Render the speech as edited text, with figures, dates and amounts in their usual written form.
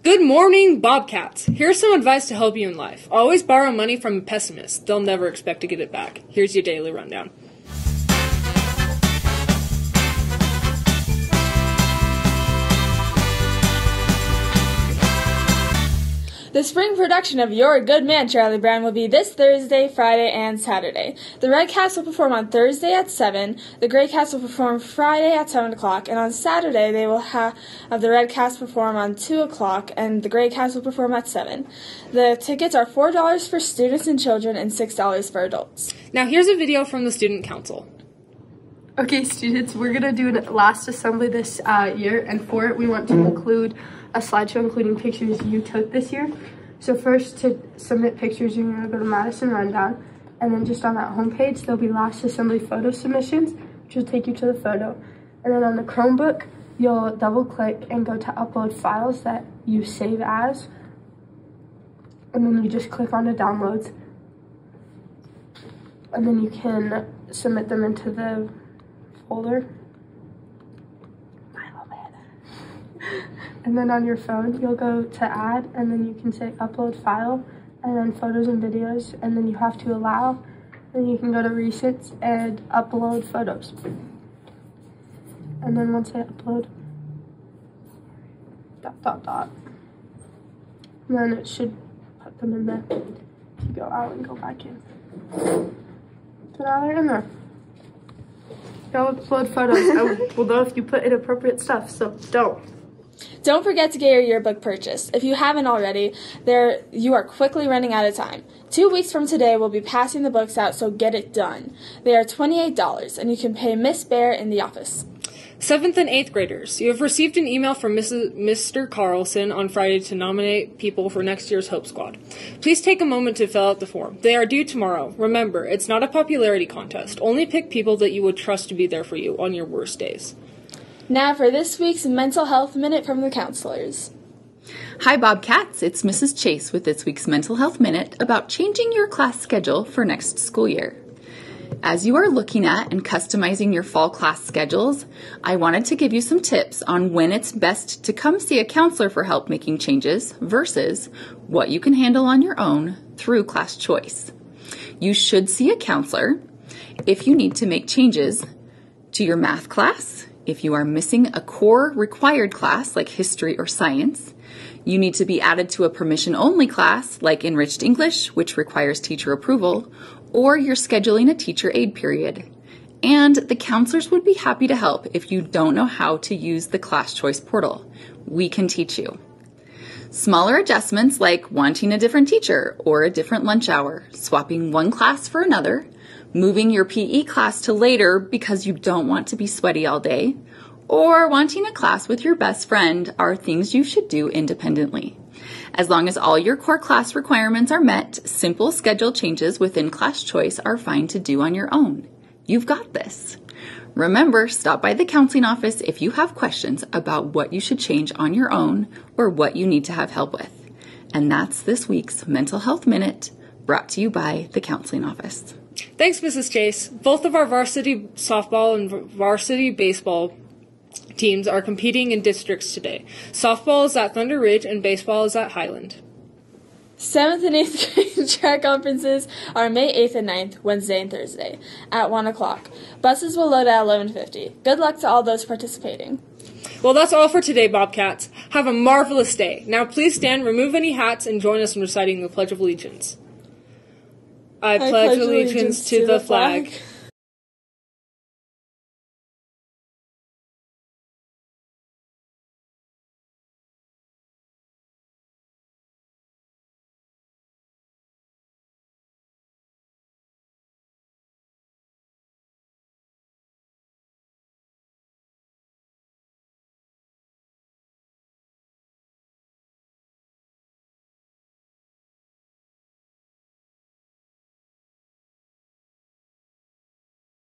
Good morning, Bobcats. Here's some advice to help you in life. Always borrow money from a pessimist. They'll never expect to get it back. Here's your daily rundown. The spring production of You're a Good Man, Charlie Brown will be this Thursday, Friday, and Saturday. The Red Cats will perform on Thursday at 7, the Gray Cats will perform Friday at 7 o'clock, and on Saturday they will have the Red Cats perform on 2 o'clock, and the Gray Cats will perform at 7. The tickets are $4 for students and children and $6 for adults. Now here's a video from the Student Council. Okay, students, we're going to do a last assembly this year, and for it we want to include a slideshow including pictures you took this year. So first, to submit pictures, you're going to go to Madison Rundown, and then just on that homepage, there'll be last assembly photo submissions, which will take you to the photo. And then on the Chromebook, you'll double click and go to upload files that you save as, and then you just click on the downloads, and then you can submit them into the folder. And then on your phone, you'll go to add, and then you can say upload file, and then photos and videos, and then you have to allow, then you can go to recents and upload photos. And then once I upload, ... and then it should put them in there. You go out and go back in. So now they're in there. Don't upload photos. I will know if you put inappropriate stuff, so don't. Don't forget to get your yearbook purchased. If you haven't already, you are quickly running out of time. 2 weeks from today, we'll be passing the books out, so get it done. They are $28, and you can pay Miss Bear in the office. 7th and 8th graders, you have received an email from Mr. Carlson on Friday to nominate people for next year's Hope Squad. Please take a moment to fill out the form. They are due tomorrow. Remember, it's not a popularity contest. Only pick people that you would trust to be there for you on your worst days. Now for this week's Mental Health Minute from the counselors. Hi, Bobcats. It's Mrs. Chase with this week's Mental Health Minute about changing your class schedule for next school year. As you are looking at and customizing your fall class schedules, I wanted to give you some tips on when it's best to come see a counselor for help making changes versus what you can handle on your own through class choice. You should see a counselor if you need to make changes to your math class, if you are missing a core required class like history or science, you need to be added to a permission-only class like enriched English, which requires teacher approval, or you're scheduling a teacher aid period. And the counselors would be happy to help if you don't know how to use the class choice portal. We can teach you. Smaller adjustments like wanting a different teacher or a different lunch hour, swapping one class for another, moving your PE class to later because you don't want to be sweaty all day, or wanting a class with your best friend are things you should do independently. As long as all your core class requirements are met, simple schedule changes within class choice are fine to do on your own. You've got this. Remember, stop by the counseling office if you have questions about what you should change on your own or what you need to have help with. And that's this week's Mental Health Minute, brought to you by the counseling office. Thanks, Mrs. Chase. Both of our varsity softball and varsity baseball teams are competing in districts today. Softball is at Thunder Ridge and baseball is at Highland. 7th and 8th grade track conferences are May 8th and 9th, Wednesday and Thursday, at 1 o'clock. Buses will load at 11:50. Good luck to all those participating. Well, that's all for today, Bobcats. Have a marvelous day. Now please stand, remove any hats, and join us in reciting the Pledge of Allegiance. I pledge allegiance to the flag